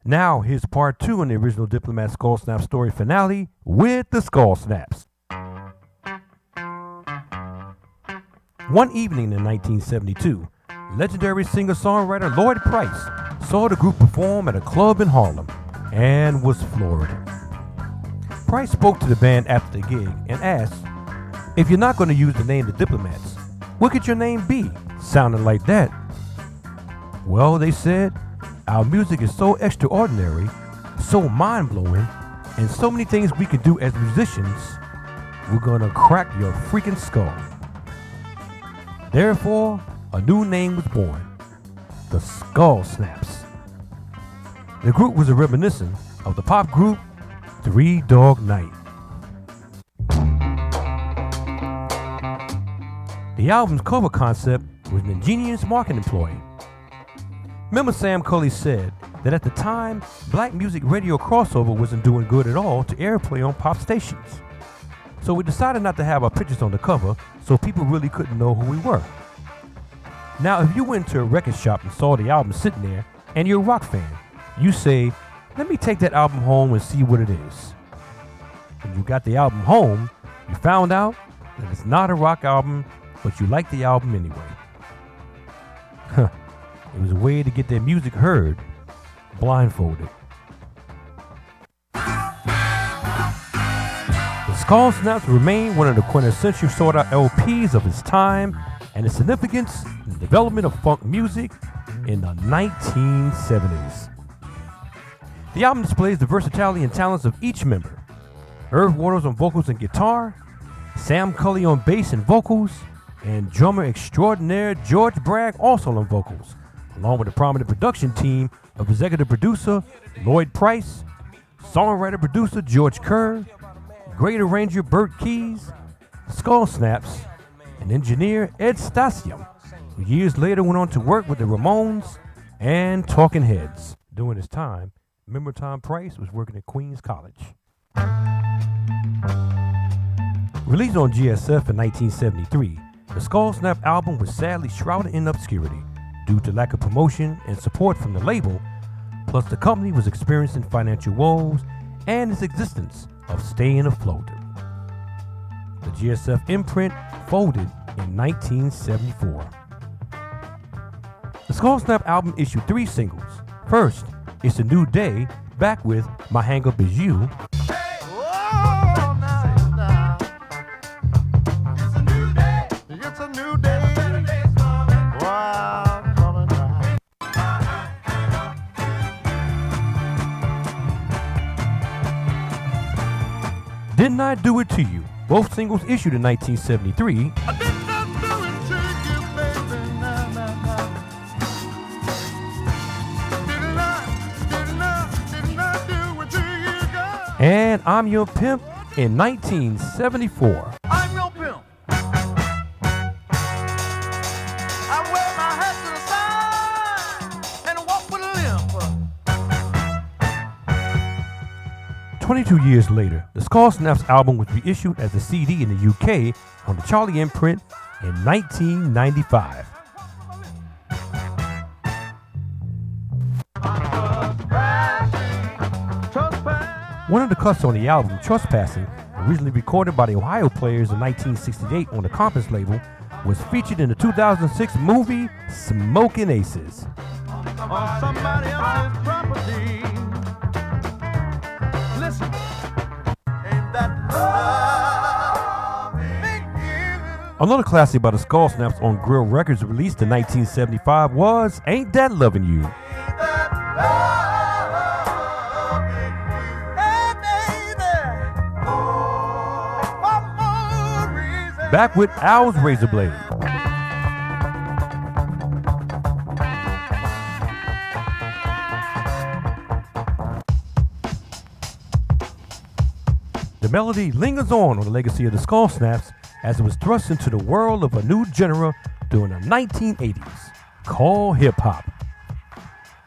Now, here's part 2 in the original Diplomat Skull Snap story finale with the Skull Snaps. One evening in 1972, legendary singer-songwriter Lloyd Price saw the group perform at a club in Harlem and was floored. Price spoke to the band after the gig and asked, "If you're not going to use the name The Diplomats, what could your name be, sounding like that?" "Well," they said, "our music is so extraordinary, so mind-blowing, and so many things we can do as musicians, we're gonna crack your freaking skull." Therefore, a new name was born, the Skull Snaps. The group was a reminiscent of the pop group Three Dog Night. The album's cover concept was an ingenious marketing ploy. Member Sam Cully said that at the time, black music radio crossover wasn't doing good at all to airplay on pop stations. So we decided not to have our pictures on the cover so people really couldn't know who we were. Now, if you went to a record shop and saw the album sitting there and you're a rock fan, you say, "Let me take that album home and see what it is." When you got the album home, you found out that it's not a rock album, but you like the album anyway. It was a way to get their music heard, blindfolded. The Skull Snaps remain one of the quintessential sought-out LPs of its time and its significance in the development of funk music in the 1970s. The album displays the versatility and talents of each member. Irv Waters on vocals and guitar, Sam Cully on bass and vocals, and drummer extraordinaire George Bragg also on vocals, along with a prominent production team of executive producer Lloyd Price, songwriter-producer George Kerr, great arranger Bert Keys, Skull Snaps, and engineer Ed Stasium, who years later went on to work with the Ramones and Talking Heads. During his time, member Tom Price was working at Queens College. Released on GSF in 1973, the Skull Snap album was sadly shrouded in obscurity due to lack of promotion and support from the label, plus the company was experiencing financial woes and its existence of staying afloat. The GSF imprint folded in 1974. The Skull Snap album issued 3 singles. First, It's a New Day, back with My Hang Up Is You. It's a new day. It's a new day. Didn't I Do It To You? Both singles issued in 1973. I did not do it to you, baby. Nah, nah, nah. Didn't I do it to you, girl? And I'm Your Pimp in 1974. I'm your pimp. I wear my hat to the side and walk with a limp. 22 years later, the Skull Snaps album was reissued as a CD in the UK on the Charlie imprint in 1995. One of the cuts on the album, Trespassing, originally recorded by the Ohio Players in 1968 on the Compass label, was featured in the 2006 movie Smokin' Aces. On somebody else's property. Listen, ain't that loving you? Another classic by the Skull Snaps on Grill Records released in 1975 was Ain't That Lovin' You. Ain't that loving you? Hey, baby. Oh, one more reason. Back with Al's Razor Blade. The melody lingers on the legacy of the Skull Snaps as it was thrust into the world of a new genre during the 1980s, called hip-hop.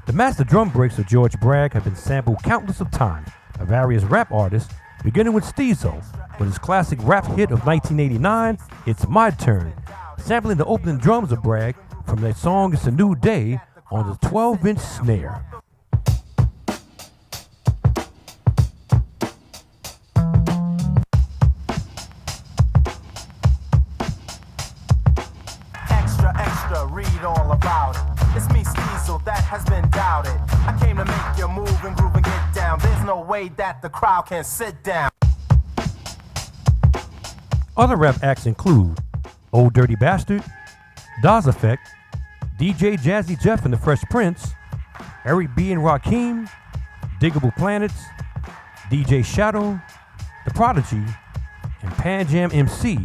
The master drum breaks of George Bragg have been sampled countless of times by various rap artists, beginning with Steezo, with his classic rap hit of 1989, It's My Turn, sampling the opening drums of Bragg from their song It's a New Day on the 12-inch snare. extra, read all about it. It's me, Steezel, that has been doubted. I came to make you move and groove and get down. There's no way that the crowd can sit down. Other rap acts include Old Dirty Bastard, Dawes Effect, DJ Jazzy Jeff and the Fresh Prince, Eric B. and Rakim, Diggable Planets, DJ Shadow, The Prodigy, and Pan Jam MC,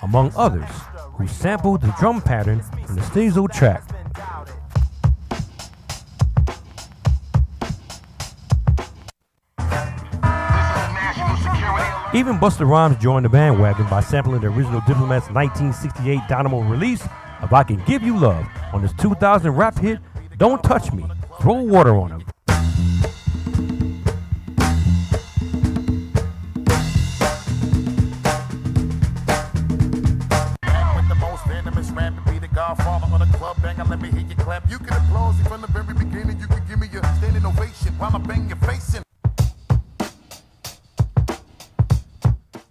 among others, who sampled the drum pattern from the Steezel track. Even Busta Rhymes joined the bandwagon by sampling the original Diplomat's 1968 Dynamo release of I Can Give You Love on his 2000 rap hit, Don't Touch Me, Throw Water on Him. With the most venomous rap, be the godfather on the club banger, let me hear you clap. You can applaud me from the very beginning, you can give me a standing ovation while I bang your face in.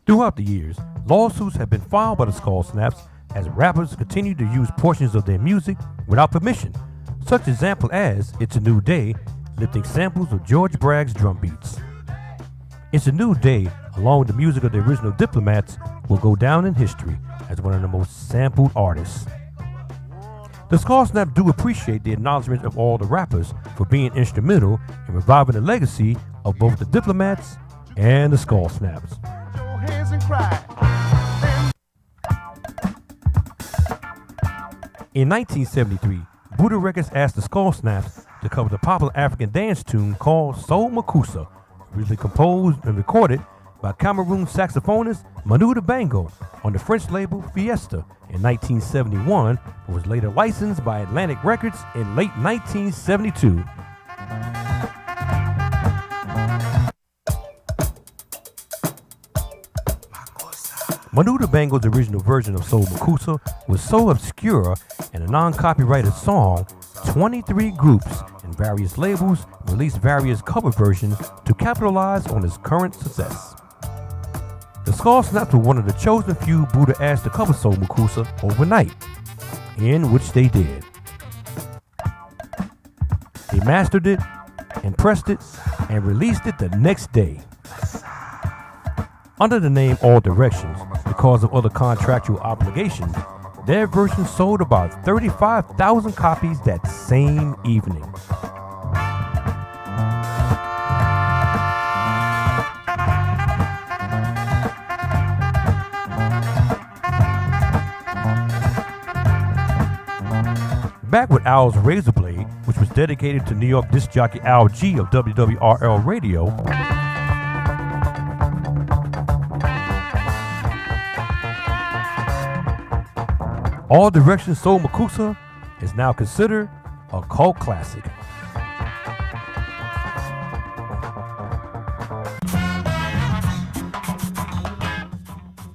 Throughout the years, lawsuits have been filed by the Skull Snaps as rappers continue to use portions of their music without permission. Such example as It's a New Day, lifting samples of George Bragg's drum beats. It's a New Day, along with the music of the original Diplomats, will go down in history as one of the most sampled artists. The Skull Snaps do appreciate the acknowledgement of all the rappers for being instrumental in reviving the legacy of both the Diplomats and the Skull Snaps. Hands and cry. In 1973, Buddha Records asked the Skull Snaps to cover the popular African dance tune called Soul Makusa, originally composed and recorded by Cameroon saxophonist Manu Dibango on the French label Fiesta in 1971, but was later licensed by Atlantic Records in late 1972. Manu Dibango's original version of Soul Makusa was so obscure and a non-copyrighted song, 23 groups and various labels released various cover versions to capitalize on its current success. The Skull Snaps were one of the chosen few Buddha asked to cover Soul Makusa overnight, in which they did. They mastered it and pressed it and released it the next day. Under the name All Directions, because of other contractual obligations, their version sold about 35,000 copies that same evening. Back with Al's Razor Blade, which was dedicated to New York disc jockey Al G of WWRL Radio, All Directions Soul Makusa is now considered a cult classic.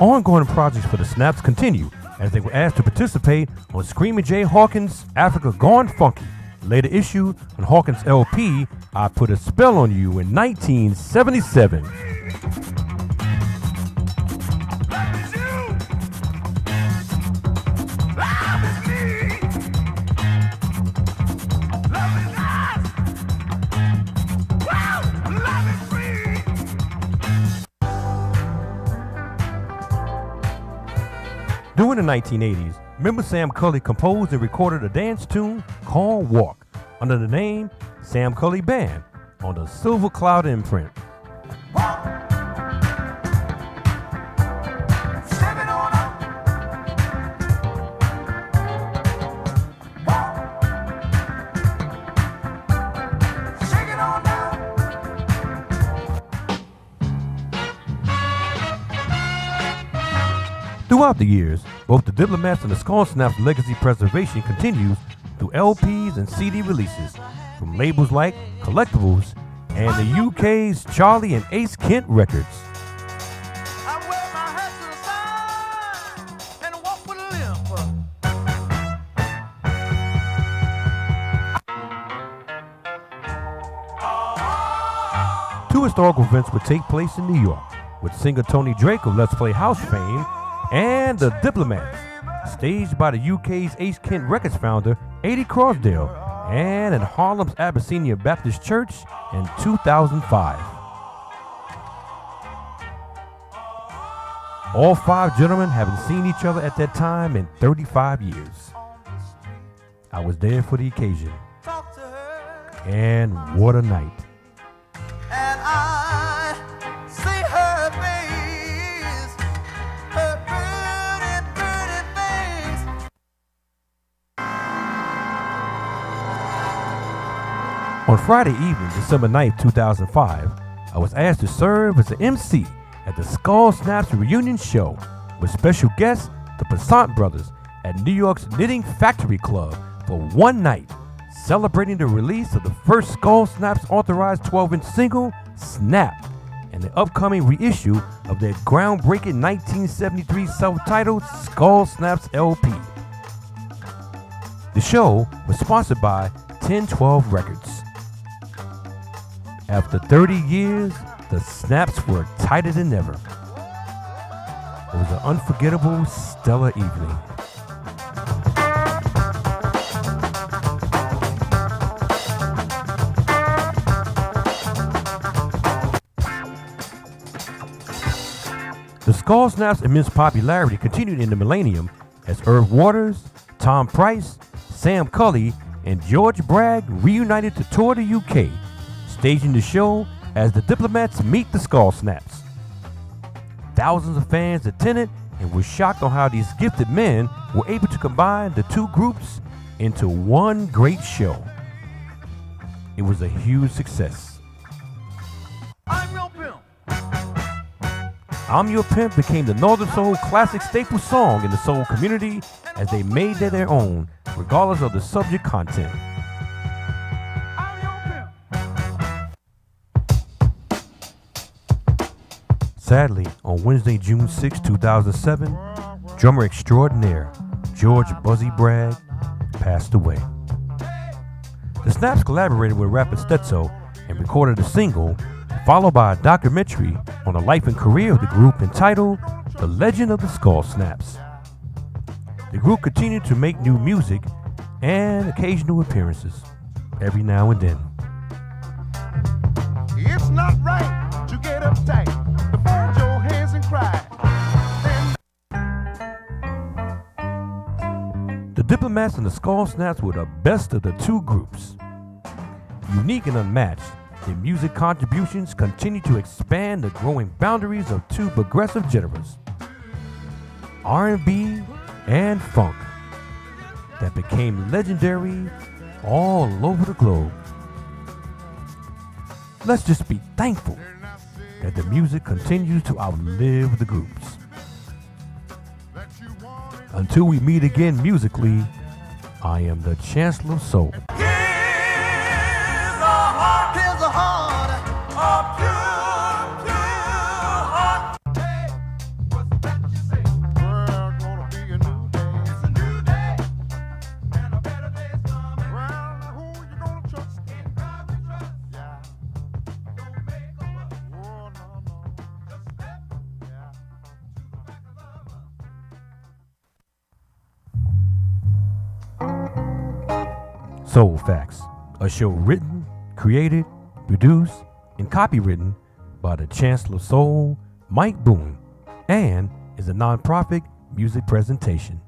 Ongoing projects for the Snaps continue as they were asked to participate on Screaming Jay Hawkins' Africa Gone Funky, later issued on Hawkins' LP I Put a Spell on You in 1977. During the 1980s, member Sam Cully composed and recorded a dance tune called Walk under the name Sam Cully Band on the Silver Cloud imprint. Throughout the years, both the Diplomats and the Skull Snaps legacy preservation continues through LPs and CD releases from labels like Collectibles and the UK's Charlie and Ace Kent Records. I wear my hat to the side and walk with a limp. Two historical events would take place in New York, with singer Tony Drake of Let's Play House fame and the Diplomats staged by the UK's Ace Kent Records founder, Eddie Crosdale, and in Harlem's Abyssinia Baptist Church in 2005. All five gentlemen haven't seen each other at that time in 35 years. I was there for the occasion. And what a night. And I see her face, her pretty, pretty face. On Friday evening, December 9th, 2005, I was asked to serve as an MC at the Skull Snaps reunion show with special guests, the Passant Brothers, at New York's Knitting Factory Club for one night, celebrating the release of the first Skull Snaps authorized 12-inch single, Snap, and the upcoming reissue of their groundbreaking 1973 self-titled Skull Snaps LP. The show was sponsored by 1012 Records. After 30 years, the Snaps were tighter than ever. It was an unforgettable, stellar evening. The Skull Snaps' immense popularity continued in the millennium as Irv Waters, Tom Price, Sam Cully, and George Bragg reunited to tour the UK, staging the show as the Diplomats meet the Skull Snaps. Thousands of fans attended and were shocked on how these gifted men were able to combine the two groups into one great show. It was a huge success. I'm your pimp. I'm Your Pimp became the Northern Soul classic staple song in the soul community as they made it their own, regardless of the subject content. I'm your pimp. Sadly, on Wednesday, June 6, 2007, drummer extraordinaire George Buzzy Bragg passed away. The Snaps collaborated with rapper Stetso and recorded a single, followed by a documentary on the life and career of the group entitled The Legend of the Skull Snaps. The group continued to make new music and occasional appearances every now and then. It's not right to get uptight, to fold your hands and cry. The Diplomats and the Skull Snaps were the best of the two groups. Unique and unmatched, their music contributions continue to expand the growing boundaries of two progressive genres, R&B and funk, that became legendary all over the globe. Let's just be thankful that the music continues to outlive the groups. Until we meet again musically, I am the Chancellor of Soul. Here's a heart, a pure, pure heart. Hey, what's that you say? Well, gonna be a new day. It's a new day, and a better day's coming. Well, who you gonna trust? In God we trust. Yeah. Don't make a fuss. Oh, no. Just step Yeah. to the back of the Soul Facts, a show written, created, produced, and copywritten by the Chancellor of Soul, Mike Boone, and is a non-profit music presentation.